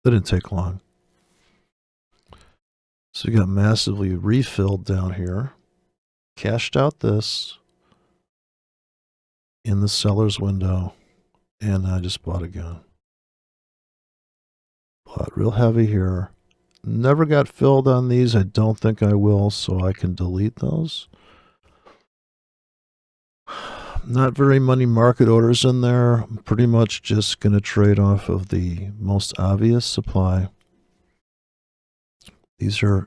That didn't take long. So we got massively refilled down here. Cashed out this in the seller's window. And I just bought again. Bought real heavy here. Never got filled on these. I don't think I will, so I can delete those. Not very many market orders in there. I'm pretty much just going to trade off of the most obvious supply. These are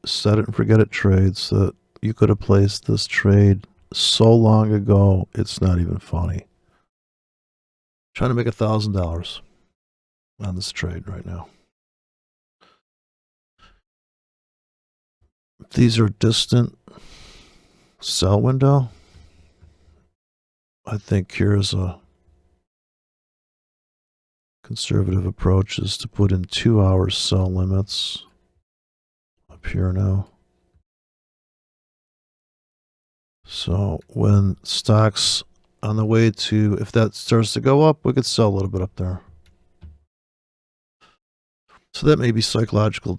set it and forget it trades that you could have placed this trade so long ago, it's not even funny. Trying to make $1,000 on this trade right now. These are distant sell window. I think here's a conservative approach is to put in 2 hours sell limits up here now. So when stocks on the way to, if that starts to go up, we could sell a little bit up there. So that may be psychologically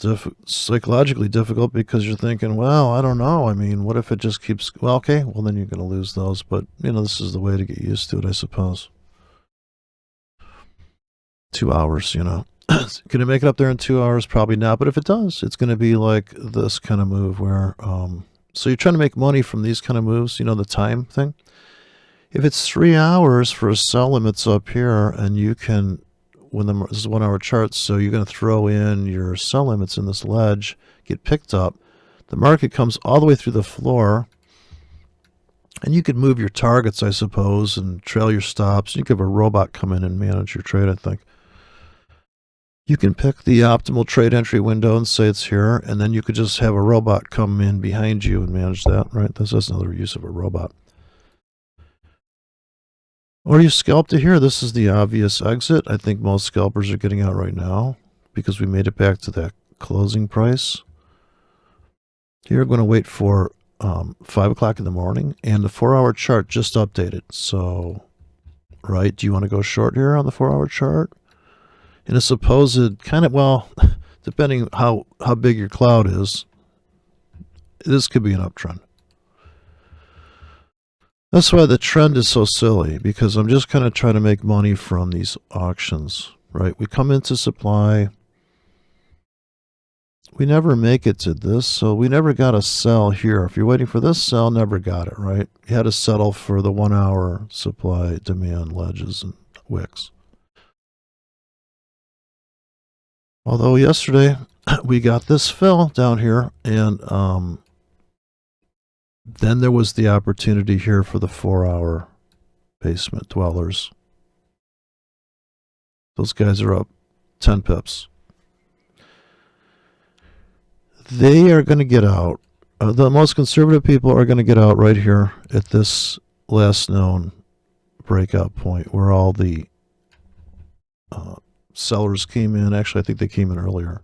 difficult because you're thinking, well, I don't know. I mean, what if it just keeps, well, okay, well, then you're going to lose those. But, this is the way to get used to it, I suppose. 2 hours, Can it make it up there in 2 hours? Probably not. But if it does, it's going to be like this kind of move where, so you're trying to make money from these kind of moves, the time thing. If it's 3 hours for a sell limits up here and you can, this is 1 hour charts, so you're going to throw in your sell limits in this ledge, get picked up. The market comes all the way through the floor, and you could move your targets, I suppose, and trail your stops. You could have a robot come in and manage your trade, I think. You can pick the optimal trade entry window and say it's here, and then you could just have a robot come in behind you and manage that, right? That's another use of a robot. Or you scalp to here. This is the obvious exit. I think most scalpers are getting out right now because we made it back to that closing price. Here we're going to wait for 5 o'clock in the morning, and the 4 hour chart just updated. So, right, do you want to go short here on the 4 hour chart? In a supposed kind of, well, depending how big your cloud is, this could be an uptrend. That's why the trend is so silly, because I'm just kind of trying to make money from these auctions, right? We come into supply. We never make it to this, so we never got a sell here. If you're waiting for this sell, never got it, right? You had to settle for the 1 hour supply demand ledges and wicks. Although yesterday we got this fill down here, and then there was the opportunity here for the 4 hour basement dwellers. Those guys are up 10 pips. They are going to get out. The most conservative people are going to get out right here at this last known breakout point where all the sellers came in. Actually, I think they came in earlier.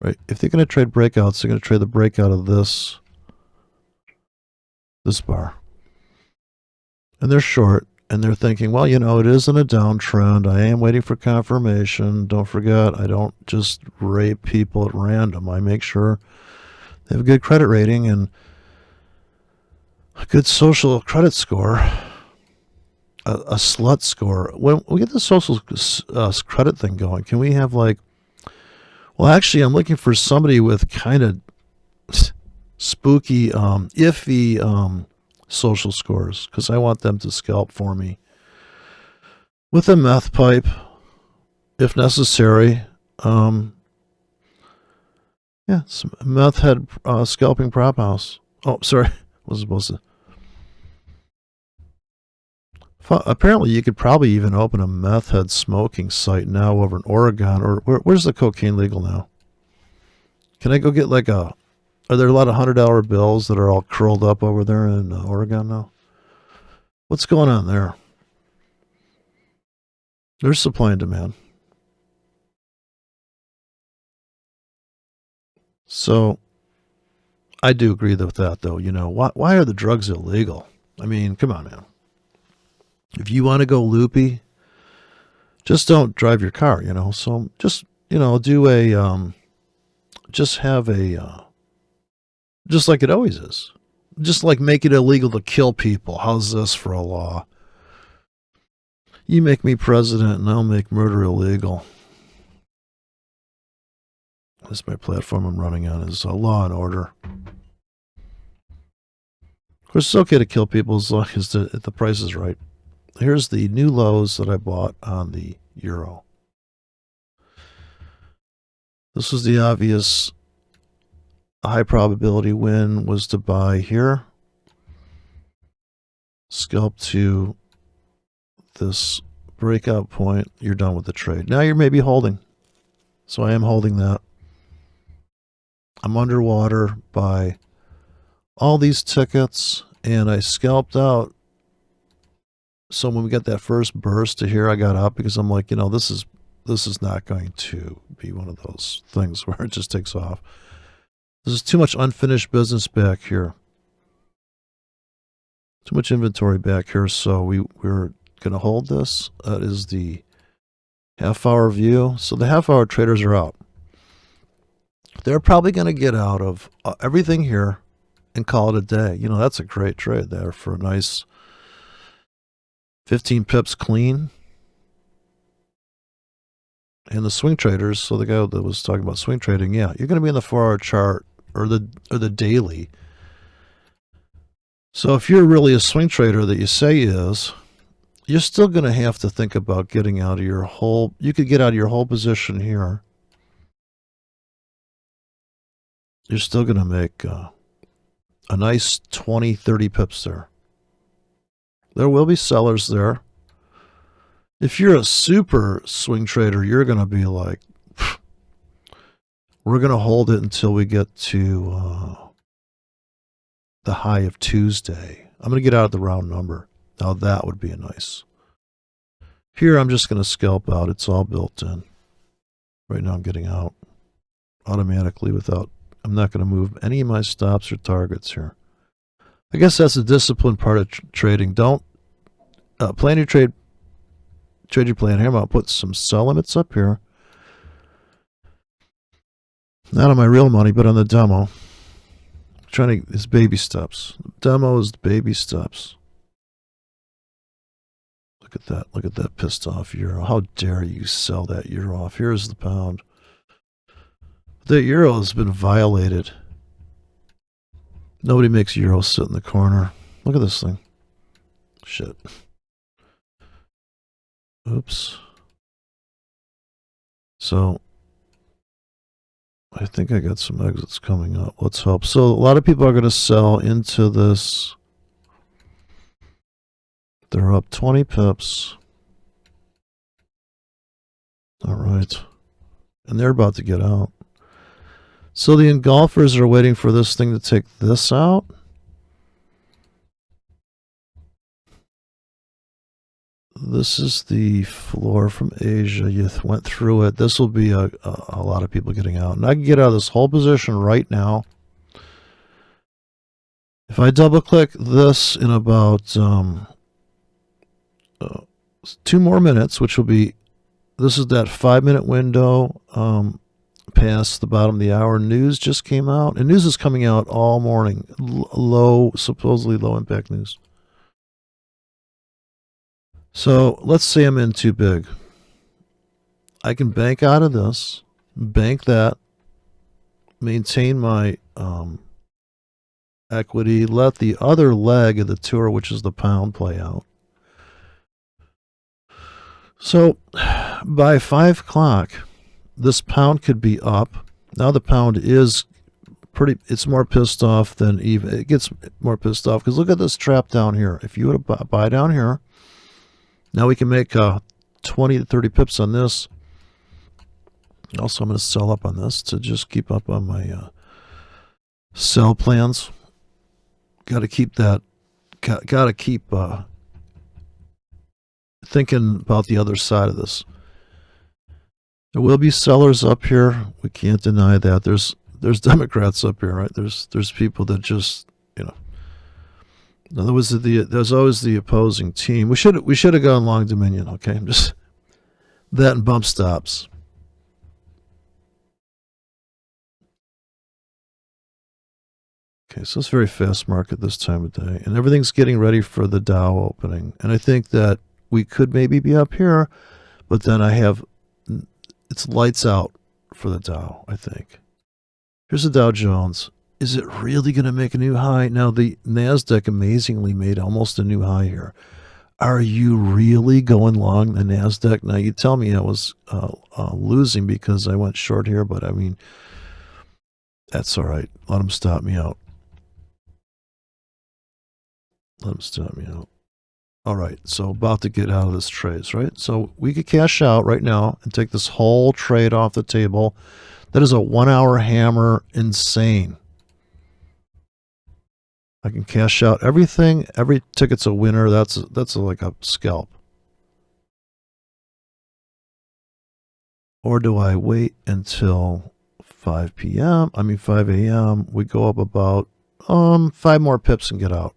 Right? If they're going to trade breakouts, they're going to trade the breakout of this bar. And they're short, and they're thinking, well, it isn't a downtrend. I am waiting for confirmation. Don't forget, I don't just rape people at random. I make sure they have a good credit rating and a good social credit score, a slut score. When we get the social credit thing going, can we have actually, I'm looking for somebody with kind of spooky, iffy social scores, because I want them to scalp for me with a meth pipe, if necessary. Some meth head scalping prop house. Oh, sorry, wasn't supposed to. Apparently, you could probably even open a meth head smoking site now over in Oregon, or where's the cocaine legal now? Can I go get are there a lot of $100 bills that are all curled up over there in Oregon now? What's going on there? There's supply and demand. So I do agree with that, though. Why are the drugs illegal? I mean, come on, man. If you want to go loopy, just don't drive your car, So just do a just have just like it always is. Just like make it illegal to kill people. How's this for a law? You make me president and I'll make murder illegal. That's my platform I'm running on, is law and order. Of course, it's okay to kill people as long as the price is right. Here's the new lows that I bought on the euro. This was the obvious high probability win, was to buy here. Scalp to this breakout point. You're done with the trade. Now you're maybe holding. So I am holding that. I'm underwater by all these tickets, and I scalped out. So when we got that first burst to here, I got up because I'm like, this is not going to be one of those things where it just takes off. There's too much unfinished business back here. Too much inventory back here, so we're going to hold this. That is the half-hour view. So the half-hour traders are out. They're probably going to get out of everything here and call it a day. That's a great trade there for a nice 15 pips clean. And the swing traders, so the guy that was talking about swing trading, yeah, you're going to be in the 4-hour chart or the daily. So if you're really a swing trader that you say is, you're still going to have to think about getting out of your whole. You could get out of your whole position here. You're still going to make a nice 20, 30 pips there. There will be sellers there. If you're a super swing trader, you're going to be like, we're going to hold it until we get to the high of Tuesday. I'm going to get out of the round number. Now that would be a nice. Here I'm just going to scalp out. It's all built in. Right now I'm getting out automatically without, I'm not going to move any of my stops or targets here. I guess that's the disciplined part of trading. Don't plan your trade your plan here. I'm going to put some sell limits up here. Not on my real money, but on the demo. It's baby steps. Demo is baby steps. Look at that. Look at that pissed off euro. How dare you sell that euro off? Here's the pound. The euro has been violated. Nobody makes euro sit in the corner. Look at this thing. Shit. Oops. So I think I got some exits coming up. Let's hope. So a lot of people are going to sell into this. They're up 20 pips. All right. And they're about to get out. So the engulfers are waiting for this thing to take this out. This is the floor from Asia. You went through it. This will be a lot of people getting out. And I can get out of this whole position right now. If I double click this in about 2 more minutes, which will be, this is that 5-minute window past the bottom of the hour. News just came out. And news is coming out all morning. Supposedly low impact news. So let's say I'm in too big. I can bank out of this, bank that, maintain my equity, let the other leg of the tour, which is the pound, play out. So by 5 o'clock, this pound could be up. Now the pound is it's more pissed off than even, it gets more pissed off because look at this trap down here. If you were to buy down here, now we can make 20 to 30 pips on this. Also, I'm going to sell up on this to just keep up on my sell plans. Got to keep that. Got to keep thinking about the other side of this. There will be sellers up here. We can't deny that. There's Democrats up here, right? There's people that just, in other words, there's always the opposing team. We should have gone long Dominion. Okay, just that and bump stops. Okay, so it's a very fast market this time of day, and everything's getting ready for the Dow opening. And I think that we could maybe be up here, but then it's lights out for the Dow, I think. Here's the Dow Jones. Is it really going to make a new high? Now, the NASDAQ amazingly made almost a new high here. Are you really going long the NASDAQ? Now, you tell me I was losing because I went short here, but I mean, that's all right. Let them stop me out. Let them stop me out. All right, so about to get out of this trades, right? So we could cash out right now and take this whole trade off the table. That is a 1 hour hammer, insane. I can cash out everything. Every ticket's a winner. That's like a scalp. Or do I wait until 5 p.m.? I mean 5 a.m. We go up about 5 more pips and get out.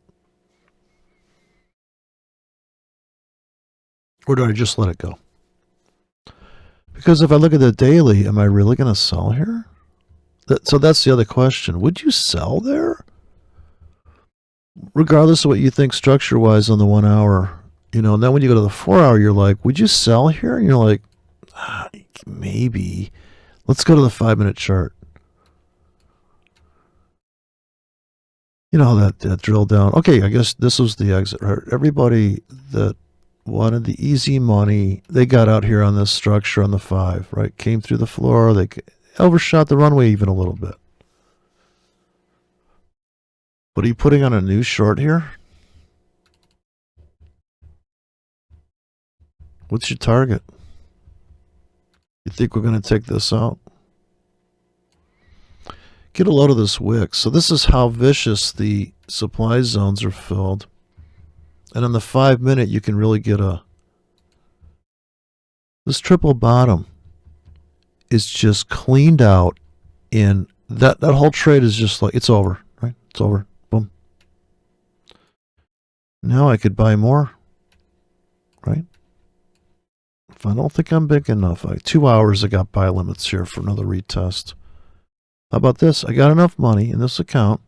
Or do I just let it go? Because if I look at the daily, am I really going to sell here? So that's the other question. Would you sell there? Regardless of what you think structure-wise on the 1 hour, and then when you go to the 4 hour, you're like, would you sell here? And you're like, maybe. Let's go to the 5-minute chart. You know how that drill down. Okay, I guess this was the exit, right? Everybody that wanted the easy money, they got out here on this structure on the 5, right? Came through the floor. They overshot the runway even a little bit. But are you putting on a new short here? What's your target? You think we're going to take this out? Get a load of this wick. So this is how vicious the supply zones are filled. And on the 5-minute, you can really get this triple bottom is just cleaned out, and that whole trade is just like, it's over, right? It's over. Boom. Now I could buy more, right? If I don't think I'm big enough, 2 hours I got buy limits here for another retest. How about this? I got enough money in this account.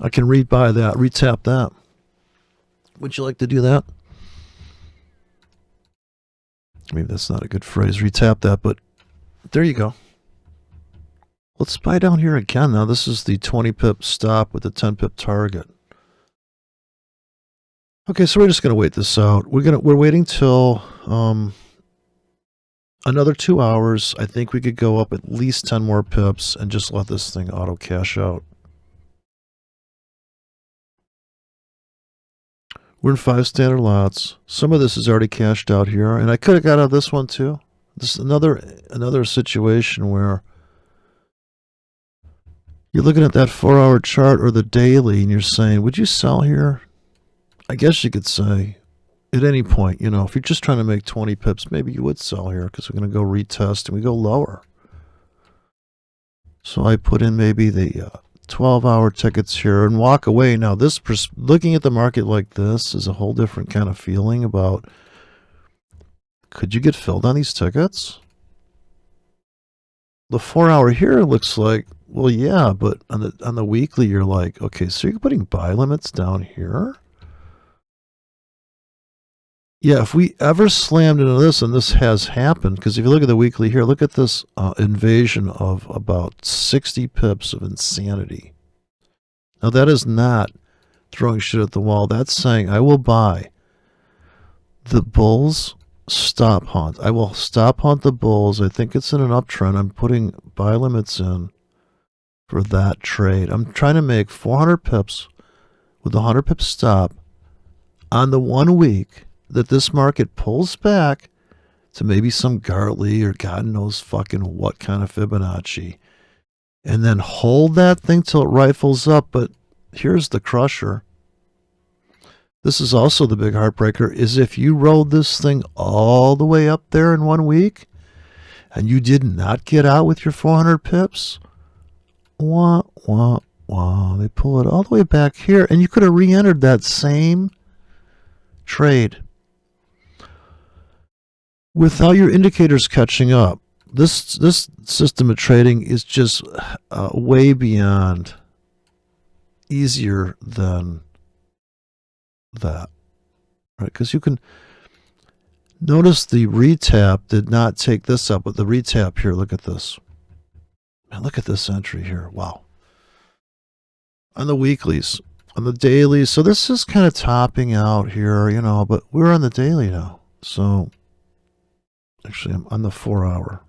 I can rebuy that, retap that. Would you like to do that? Maybe that's not a good phrase, retap that, but there you go. Let's buy down here again. Now this is the 20 pip stop with the 10 pip target. Okay, so we're just going to wait this out. We're waiting till another 2 hours. I think we could go up at least 10 more pips and just let this thing auto cash out. We're in 5 standard lots. Some of this is already cashed out here, and I could have got out of this one too. This is another situation where you're looking at that 4 hour chart or the daily, and you're saying, would you sell here? I guess you could say at any point, if you're just trying to make 20 pips, maybe you would sell here because we're going to go retest and we go lower. So I put in maybe the 12-hour tickets here and walk away. Now, looking at the market like this is a whole different kind of feeling about, could you get filled on these tickets? The 4 hour here looks like, well, yeah, but on the weekly, you're like, okay, so you're putting buy limits down here? Yeah, if we ever slammed into this, and this has happened, because if you look at the weekly here, look at this invasion of about 60 pips of insanity. Now, that is not throwing shit at the wall. That's saying, I will buy the bulls stop hunt. I will stop hunt the bulls. I think it's in an uptrend. I'm putting buy limits in for that trade. I'm trying to make 400 pips with a 100 pip stop on the 1 week that this market pulls back to maybe some Gartley or God knows fucking what kind of Fibonacci, and then hold that thing till it rifles up. But here's the crusher. This is also the big heartbreaker, is if you rode this thing all the way up there in 1 week and you did not get out with your 400 pips, wah, wah, wah. They pull it all the way back here, and you could have re-entered that same trade without your indicators catching up. this system of trading is just way beyond easier than that, right? Because you can notice the retap did not take this up, but the retap here, look at this. Man, look at this entry here. Wow. On the weeklies, on the dailies. So this is kind of topping out here, you know, but we're on the daily now. So actually, I'm on the 4 hour.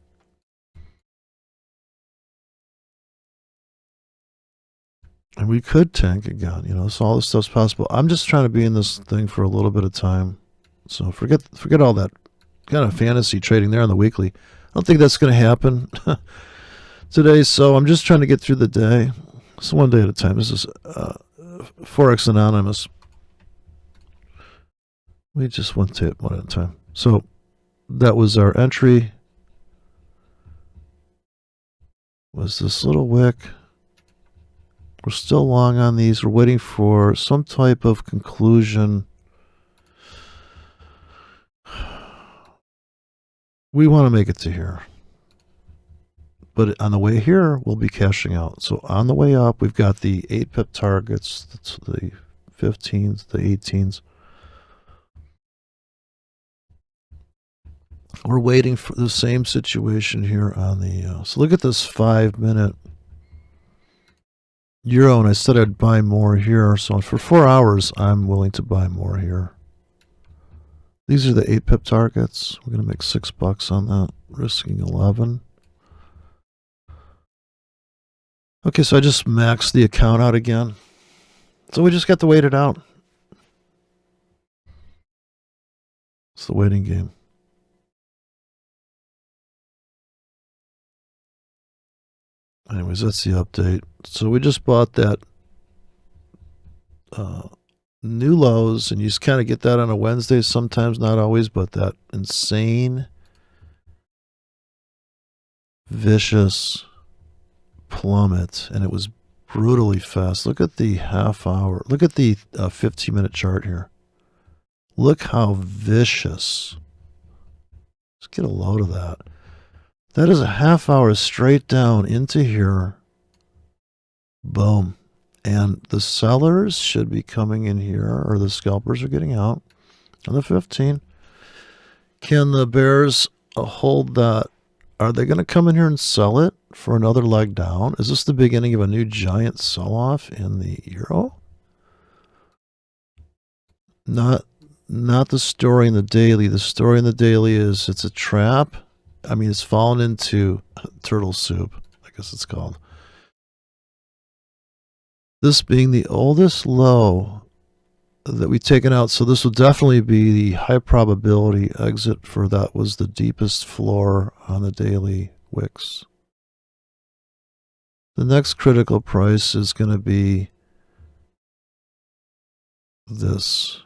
And we could tank again, you know, so all this stuff's possible. I'm just trying to be in this thing for a little bit of time. So forget all that kind of fantasy trading there on the weekly. I don't think that's going to happen today. So I'm just trying to get through the day. It's one day at a time. This is Forex Anonymous. We just went to it one at a time. So that was our entry. Was this little wick. We're still long on these. We're waiting for some type of conclusion. We want to make it to here. But on the way here, we'll be cashing out. So on the way up, we've got the 8 pip targets, that's the 15s, the 18s. We're waiting for the same situation here on the... so look at this 5-minute euro, and I said I'd buy more here. So for 4 hours, I'm willing to buy more here. These are the 8 pip targets. We're going to make $6 on that, risking 11. Okay, so I just maxed the account out again. So we just got to wait it out. It's the waiting game. Anyways, that's the update. So we just bought that new lows, and you just kind of get that on a Wednesday, sometimes, not always, but that insane, vicious plummet, and it was brutally fast. Look at the half hour. Look at the 15-minute chart here. Look how vicious. Let's get a load of that. That is a half hour straight down into here. Boom. And the sellers should be coming in here, or the scalpers are getting out on the 15. Can the bears hold that? Are they going to come in here and sell it for another leg down? Is this the beginning of a new giant sell-off in the euro? Not the story in the daily. The story in the daily is it's a trap. I mean, it's fallen into turtle soup, I guess it's called. This being the oldest low that we've taken out, so this will definitely be the high probability exit for that was the deepest floor on the daily wicks. The next critical price is going to be this.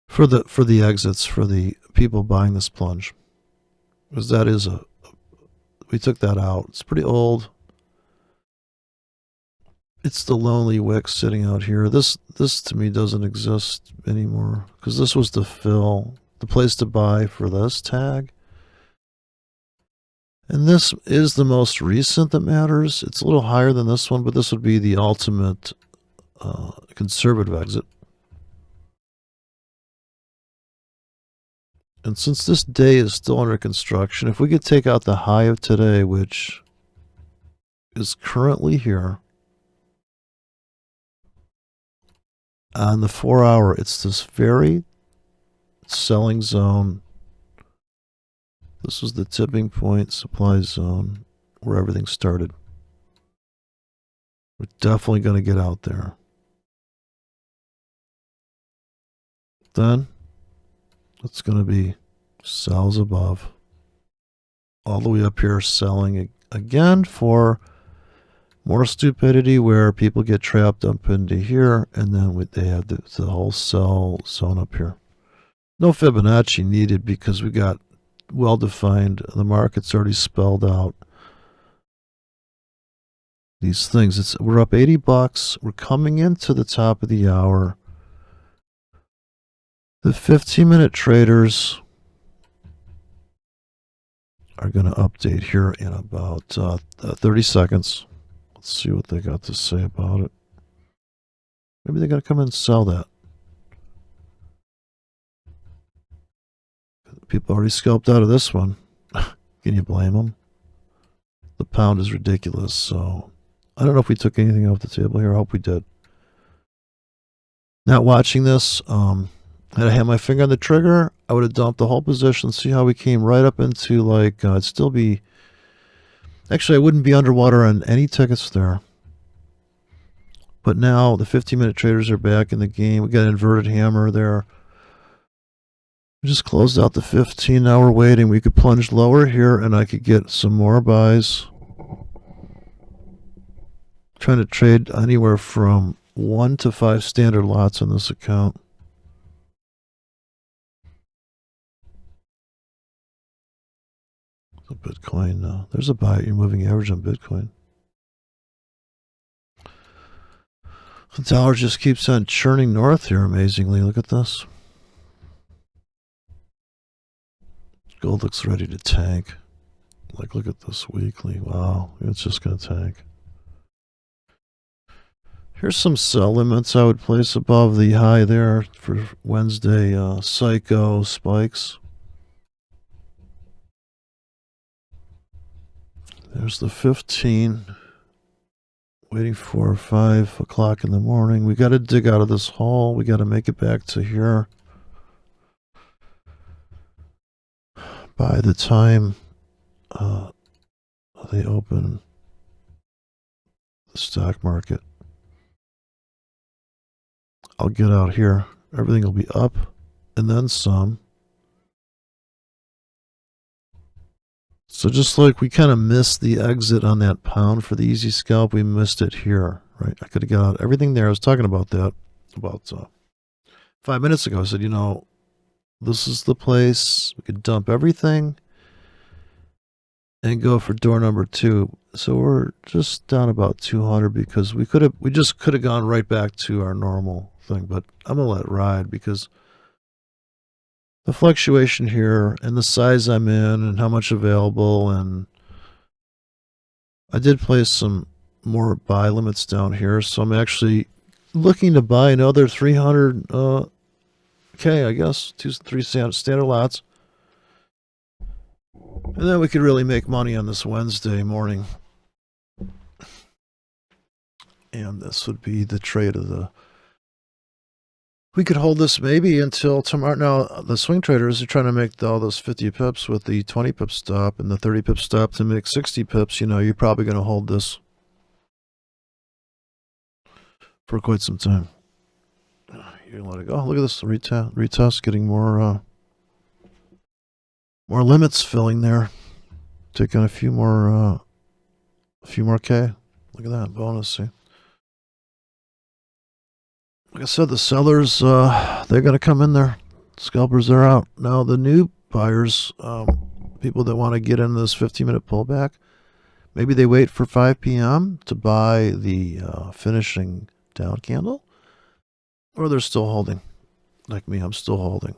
For the exits, for the people buying this plunge. Because that is we took that out. It's pretty old. It's the lonely wick sitting out here. This to me doesn't exist anymore. Because this was the fill, the place to buy for this tag. And this is the most recent that matters. It's a little higher than this one, but this would be the ultimate conservative exit. And since this day is still under construction, if we could take out the high of today, which is currently here, on the 4 hour, it's this very selling zone. This was the tipping point supply zone where everything started. We're definitely going to get out there. Then it's going to be sells above. All the way up here, selling again for more stupidity where people get trapped up into here, and then they have the whole sell zone up here. No Fibonacci needed because we got well-defined. The market's already spelled out these things. We're up $80. We're coming into the top of the hour. The 15-minute traders are going to update here in about 30 seconds. Let's see what they got to say about it. Maybe they're going to come in and sell that. People already scalped out of this one. Can you blame them? The pound is ridiculous, so I don't know if we took anything off the table here. I hope we did. Not watching this, had I had my finger on the trigger, I would have dumped the whole position. See how we came right up into like, it'd still be, actually I wouldn't be underwater on any tickets there. But now the 15-minute traders are back in the game. We got an inverted hammer there. We just closed out the 15. Now we're waiting. We could plunge lower here and I could get some more buys. Trying to trade anywhere from 1 to 5 standard lots on this account. So Bitcoin now. There's a buy. You're moving average on Bitcoin. The dollar just keeps on churning north here amazingly. Look at this. Gold looks ready to tank. Like, look at this weekly. Wow, it's just going to tank. Here's some sell limits I would place above the high there for Wednesday psycho spikes. There's the 15. Waiting for 5 o'clock in the morning. We got to dig out of this hole. We got to make it back to here. By the time they open the stock market, I'll get out here. Everything will be up and then some. So just like we kind of missed the exit on that pound for the easy scalp, we missed it here, right? I could have got out everything there. I was talking about that about 5 minutes ago. I said, you know, this is the place. We could dump everything and go for door number 2. So we're just down about 200 because we just could have gone right back to our normal thing, but I'm going to let it ride because the fluctuation here and the size I'm in and how much available, and I did place some more buy limits down here, so I'm actually looking to buy another 300 K, I guess, 3 standard lots, and then we could really make money on this Wednesday morning. And this would be the trade of the. We could hold this maybe until tomorrow. Now, the swing traders are trying to make all those 50 pips with the 20 pip stop and the 30 pip stop to make 60 pips. You know, you're probably going to hold this for quite some time. You're going to let it go. Look at this retest getting more limits filling there. Taking a few more K. Look at that bonus. See. Like I said, the sellers, they're going to come in there. Scalpers are out. Now, the new buyers, people that want to get in this 15-minute pullback, maybe they wait for 5 p.m. to buy the finishing down candle, or they're still holding. Like me, I'm still holding.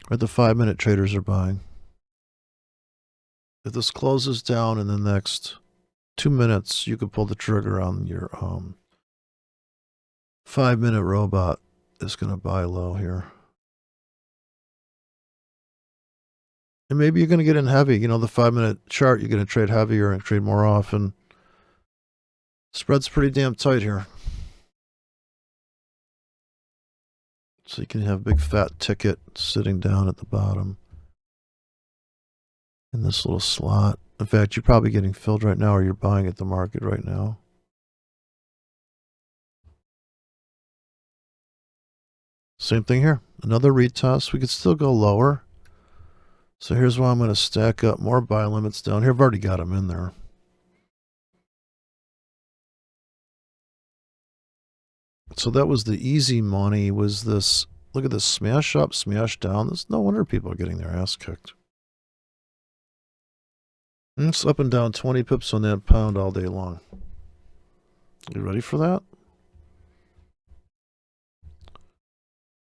Or the 5-minute traders are buying. If this closes down in the next 2 minutes, you could pull the trigger on your 5-minute robot. Is going to buy low here. And maybe you're going to get in heavy. You know, the 5-minute chart, you're going to trade heavier and trade more often. Spread's pretty damn tight here. So you can have a big fat ticket sitting down at the bottom in this little slot. In fact, you're probably getting filled right now, or you're buying at the market right now. Same thing here. Another retest. We could still go lower. So here's why I'm going to stack up more buy limits down here. I've already got them in there. So that was the easy money, was this. Look at this smash up, smash down. There's no wonder people are getting their ass kicked. It's up and down 20 pips on that pound all day long. You ready for that?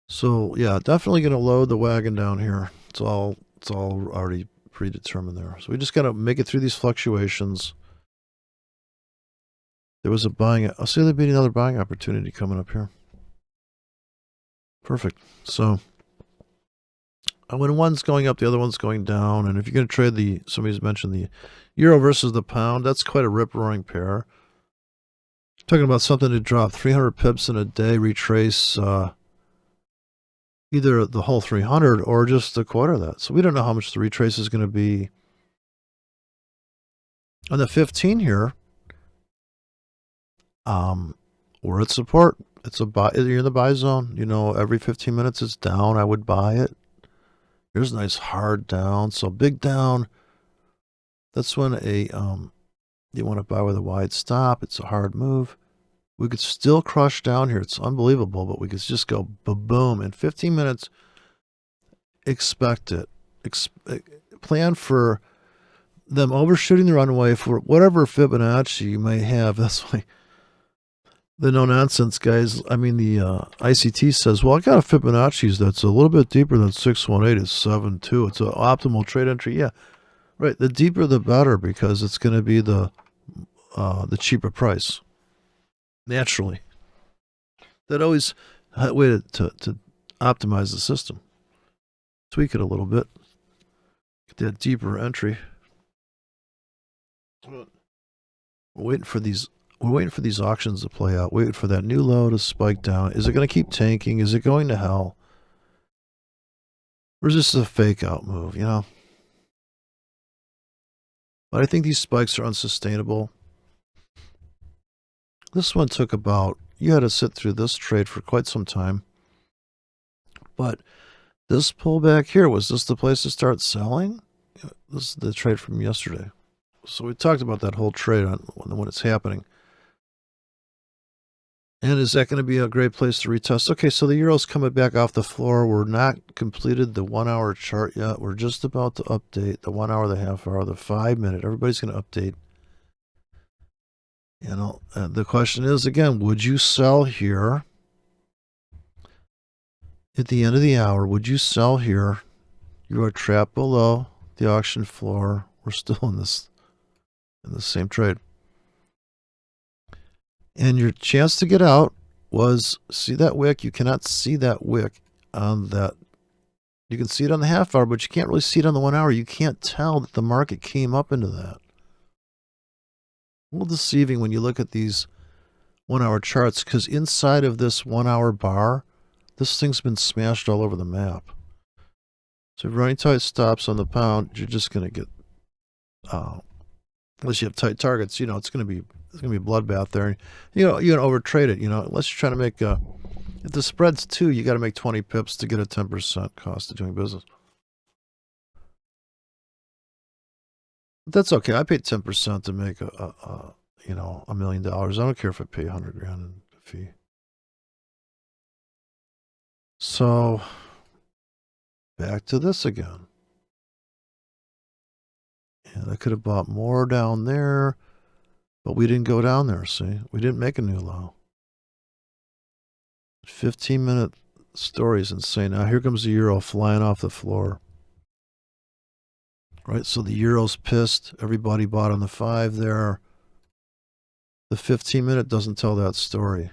So, yeah, definitely going to load the wagon down here. It's all already predetermined there. So we just got to make it through these fluctuations. There was a buying. I'll see there'll be another buying opportunity coming up here. Perfect. So when one's going up, the other one's going down. And if you're going to trade somebody's mentioned the euro versus the pound, that's quite a rip-roaring pair. Talking about something to drop 300 pips in a day, retrace either the whole 300 or just a quarter of that. So we don't know how much the retrace is going to be. On the 15 here, we're at support. It's a buy. You're in the buy zone. Every 15 minutes it's down. I would buy it. Here's a nice hard down. So big down. That's when you want to buy with a wide stop. It's a hard move. We could still crush down here. It's unbelievable, but we could just go boom. In 15 minutes, expect it. Plan for them overshooting the runway for whatever Fibonacci you may have. That's why the no-nonsense guys, the ICT says, well, I got a Fibonacci's that's a little bit deeper than 618. It's 7.2. It's an optimal trade entry. Yeah, right. The deeper, the better, because it's going to be the cheaper price. Naturally. That always a way to optimize the system. Tweak it a little bit. Get that deeper entry. We're waiting for these auctions to play out. Waiting for that new low to spike down. Is it going to keep tanking? Is it going to hell? Or is this a fake out move, But I think these spikes are unsustainable. This one took you had to sit through this trade for quite some time. But this pullback here, was this the place to start selling? This is the trade from yesterday. So we talked about that whole trade when it's happening. And is that going to be a great place to retest? Okay, so the euro's coming back off the floor. We're not completed the 1 hour chart yet. We're just about to update the 1 hour, the half hour, the 5 minute. Everybody's going to update. The question is, again, would you sell here at the end of the hour? Would you sell here? You are trapped below the auction floor. We're still in the same trade. And your chance to get out was, see that wick? You cannot see that wick on that. You can see it on the half hour, but you can't really see it on the 1 hour. You can't tell that the market came up into that. A little deceiving when you look at these 1 hour charts, because inside of this 1 hour bar, this thing's been smashed all over the map. So if you're running tight stops on the pound, you're just going to get, unless you have tight targets, it's going to be a bloodbath there. You're going to overtrade it, unless you're trying to make if the spread's 2, you got to make 20 pips to get a 10% cost of doing business. But that's okay. I paid 10% to make $1 million. I don't care if I pay $100,000 in fee. So back to this again. And I could have bought more down there, but we didn't go down there, see? We didn't make a new low. 15-minute story is insane. Now here comes the euro flying off the floor. Right, so the euro's pissed. Everybody bought on the 5 there. The 15-minute doesn't tell that story.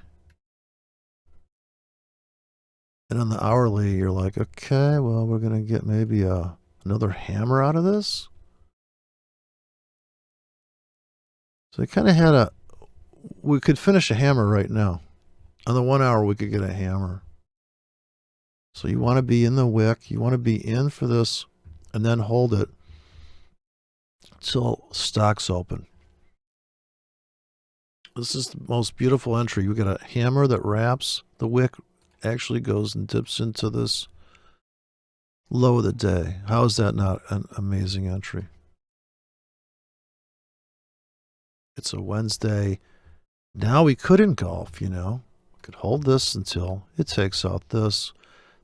And on the hourly, you're like, okay, well, we're going to get maybe another hammer out of this. So they kind of we could finish a hammer right now. On the 1 hour, we could get a hammer. So you want to be in the wick. You want to be in for this and then hold it till stocks open. This is the most beautiful entry. You get a hammer that wraps. The wick actually goes and dips into this low of the day. How is that not an amazing entry? It's a Wednesday. Now we could engulf, We could hold this until it takes out this.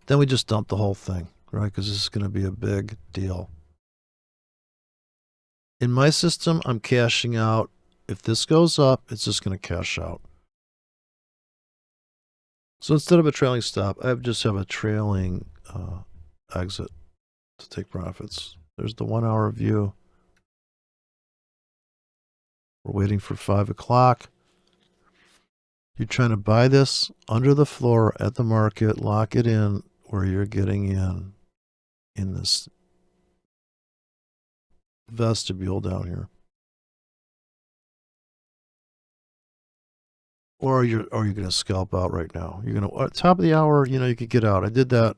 Then we just dump the whole thing, right? Because this is going to be a big deal. In my system, I'm cashing out. If this goes up, it's just going to cash out. So instead of a trailing stop, I just have a trailing exit. to take profits. There's the 1 hour view. We're waiting for 5 o'clock. You're trying to buy this under the floor at the market, lock it in where you're getting in this vestibule down here. Or you're going to scalp out right now. You're going to top of the hour, you could get out. I did that,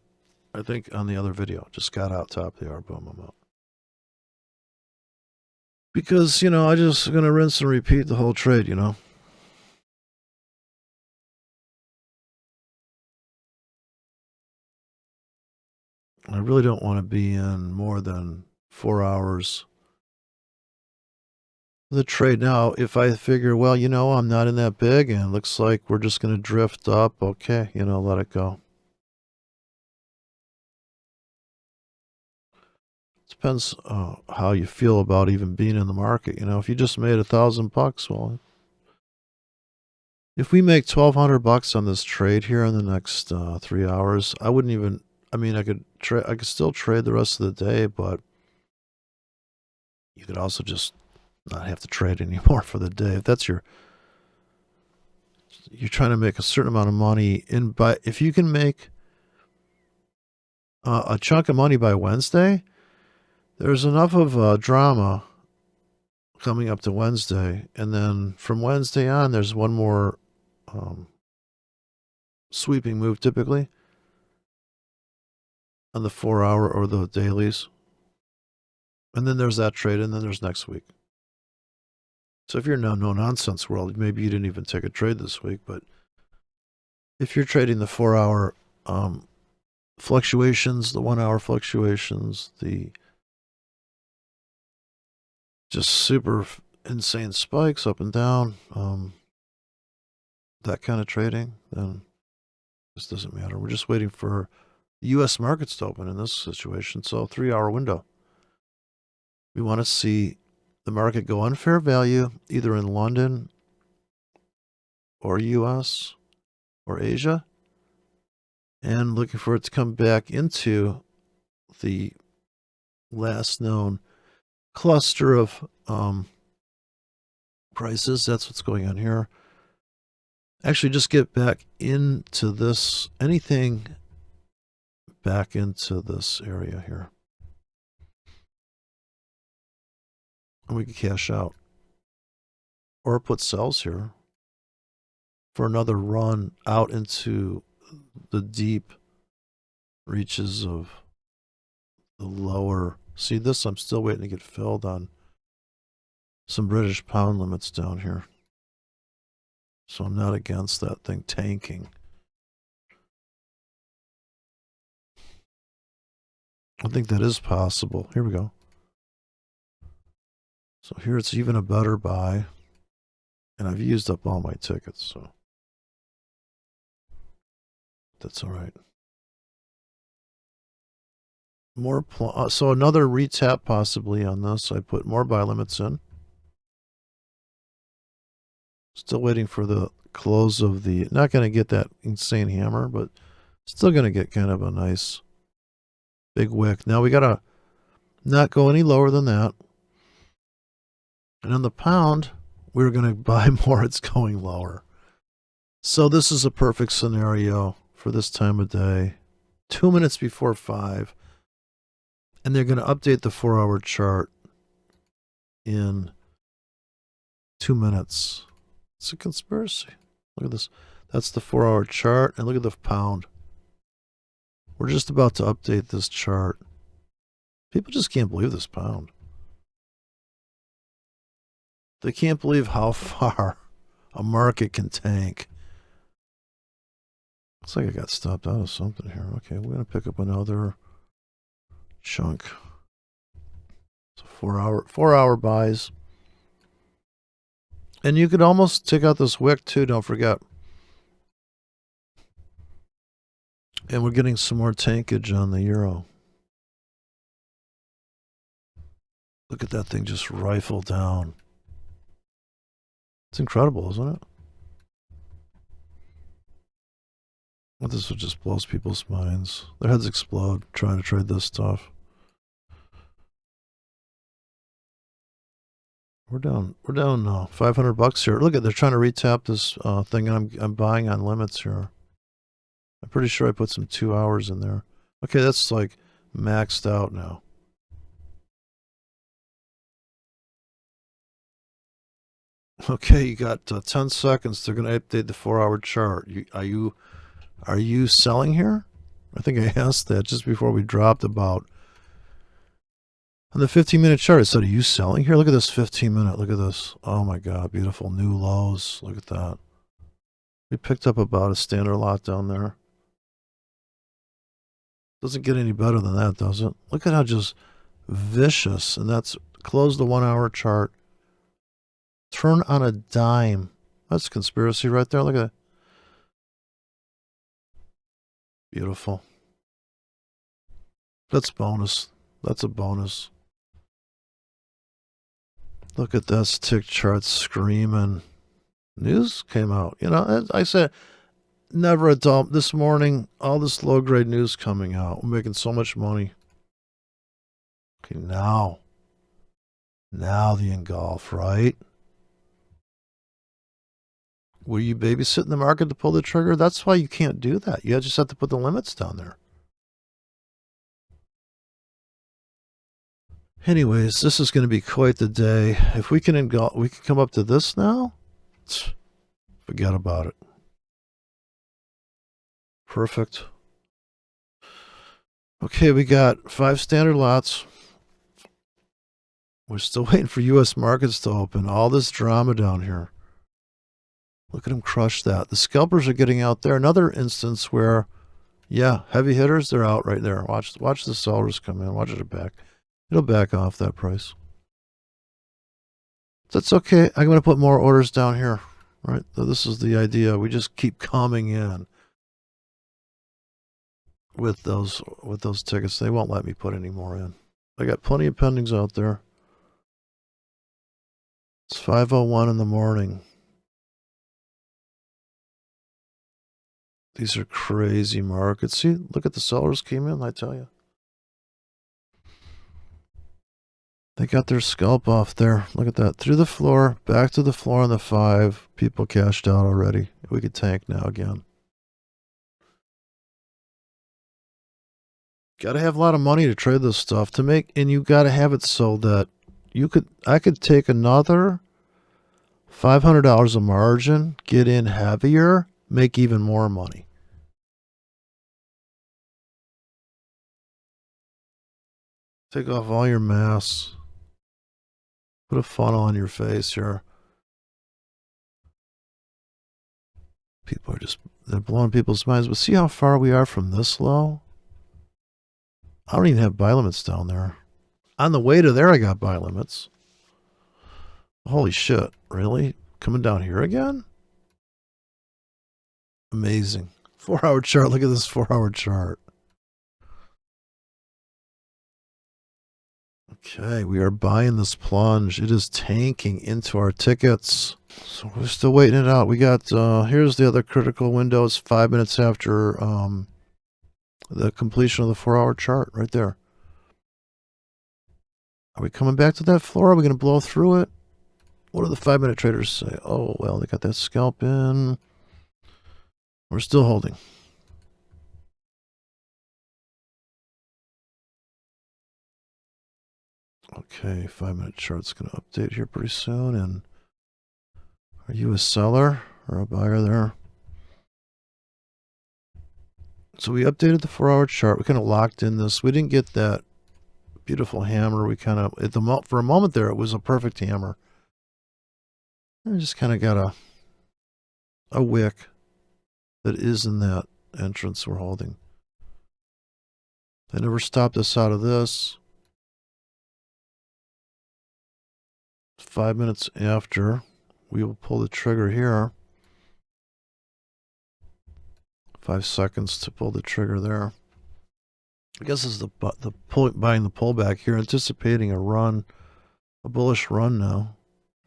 I think, on the other video. Just got out top of the hour, boom, I'm out. Because, I just going to rinse and repeat the whole trade, I really don't want to be in more than 4 hours the trade. Now, if I figure, well, I'm not in that big and it looks like we're just going to drift up, okay, let it go. Depends how you feel about even being in the market. If you just made $1,000, well, if we make $1,200 on this trade here in the next 3 hours, I wouldn't even. I mean, I could still trade the rest of the day, but you could also just not have to trade anymore for the day. If that's you're trying to make a certain amount of money if you can make a chunk of money by Wednesday, there's enough of drama coming up to Wednesday, and then from Wednesday on, there's one more sweeping move typically on the 4 hour or the dailies. And then there's that trade, and then there's next week. So if you're in a no-nonsense world, maybe you didn't even take a trade this week, but if you're trading the 4 hour fluctuations, the 1 hour fluctuations, the just super insane spikes up and down, that kind of trading, then this doesn't matter. We're just waiting for U.S. markets to open in this situation. So 3 hour window. We want to see the market go unfair value either in London or U.S. or Asia, and looking for it to come back into the last known cluster of prices. That's what's going on here. Actually, just get back into this, anything back into this area here. And we can cash out. Or put sells here for another run out into the deep reaches of the lower. See this? I'm still waiting to get filled on some British pound limits down here. So I'm not against that thing tanking. I think that is possible. Here we go. So here it's even a better buy. And I've used up all my tickets, so that's all right. More so another retap possibly on this. I put more buy limits in. Still waiting for the close of the, not going to get that insane hammer, but still going to get kind of a nice big wick. Now we got to not go any lower than that. And on the pound, we're going to buy more. It's going lower. So this is a perfect scenario for this time of day. 2 minutes before 5. And they're going to update the 4 hour chart in 2 minutes. It's a conspiracy. Look at this. That's the 4 hour chart. And look at the pound. We're just about to update this chart. People just can't believe this pound. They can't believe how far a market can tank. Looks like I got stopped out of something here. Okay, we're going to pick up another chunk. So 4 hour buys. And you could almost take out this wick too, don't forget. And we're getting some more tankage on the euro. Look at that thing just rifle down. It's incredible, isn't it? Well, this just blows people's minds. Their heads explode trying to trade this stuff. We're down 500 bucks here. Look at, they're trying to retap this thing, and I'm buying on limits here. I'm pretty sure I put some 2 hours in there. Okay, that's like maxed out now. Okay, you got 10 seconds. They're going to update the 4-hour chart. Are you selling here? I think I asked that just before we dropped about. On the 15-minute chart, it said, are you selling here? Look at this 15-minute. Look at this. Oh my God, beautiful new lows. Look at that. We picked up about a standard lot down there. Doesn't get any better than that, does it? Look at how just vicious. And that's close the 1-hour chart. Turn on a dime. That's conspiracy right there. Look at that. Beautiful. That's bonus. That's a bonus. Look at this tick chart screaming. News came out. You know, I said, never a dull. This morning, all this low-grade news coming out. We're making so much money. Okay, now the engulf, right? Were you babysitting the market to pull the trigger? That's why you can't do that. You just have to put the limits down there. Anyways, this is going to be quite the day. If we can engulf, we can come up to this now. Forget about it. Perfect. Okay, we got 5 standard lots. We're still waiting for U.S. markets to open. All this drama down here. Look at them crush that. The scalpers are getting out there. Another instance where, yeah, heavy hitters, they're out right there. Watch the sellers come in. Watch it back. It'll back off that price. That's okay. I'm going to put more orders down here. Right? So this is the idea. We just keep coming in with those tickets. They won't let me put any more in. I got plenty of pendings out there. It's 5:01 in the morning. These are crazy markets. See, look at the sellers came in, I tell you. They got their scalp off there. Look at that. Through the floor, back to the floor on the 5. People cashed out already. We could tank now again. Got to have a lot of money to trade this stuff to make, and you got to have it so that I could take another $500 a margin, get in heavier, make even more money. Take off all your masks. Put a funnel on your face here. People are they're blowing people's minds. But see how far we are from this low? I don't even have buy limits down there. On the way to there, I got buy limits. Holy shit. Really? Coming down here again? Amazing. 4-hour chart. Look at this 4-hour chart. Okay, we are buying this plunge. It is tanking into our tickets. So we're still waiting it out. We got, here's the other critical window. It's 5 minutes after the completion of the 4-hour chart right there. Are we coming back to that floor? Are we going to blow through it? What do the 5-minute traders say? Oh, well, they got that scalp in. We're still holding. Okay, 5-minute chart's going to update here pretty soon. And are you a seller or a buyer there? So we updated the 4-hour chart. We kind of locked in this. We didn't get that beautiful hammer. We kind of, for a moment there, it was a perfect hammer. I just kind of got a wick that is in that entrance we're holding. They never stopped us out of this. 5 minutes after, we will pull the trigger here. 5 seconds to pull the trigger there. I guess this is buying the pullback here, anticipating a run, a bullish run now.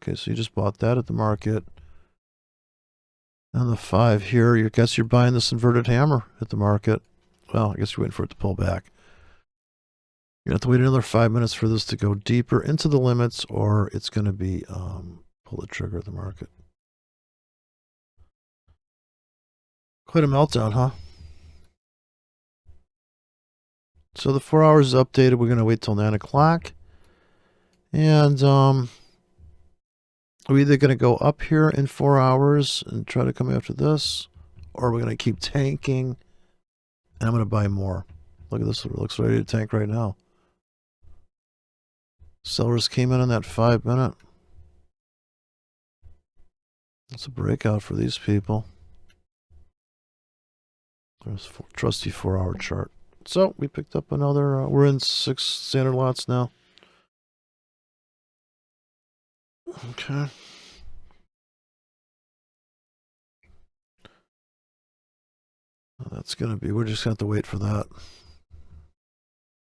Okay, so you just bought that at the market. And the 5 here, I guess you're buying this inverted hammer at the market. Well, I guess you're waiting for it to pull back. You have to wait another 5 minutes for this to go deeper into the limits, or it's going to be pull the trigger of the market. Quite a meltdown, huh? So the 4 hours is updated. We're going to wait till 9 o'clock. And we're either going to go up here in 4 hours and try to come after this, or we're going to keep tanking, and I'm going to buy more. Look at this. It looks ready to tank right now. Sellers came in on that 5 minute. It's a breakout for these people. There's a trusty 4 hour chart. So we picked up another, we're in 6 standard lots now. Okay. That's going to be, we're just going to have to wait for that.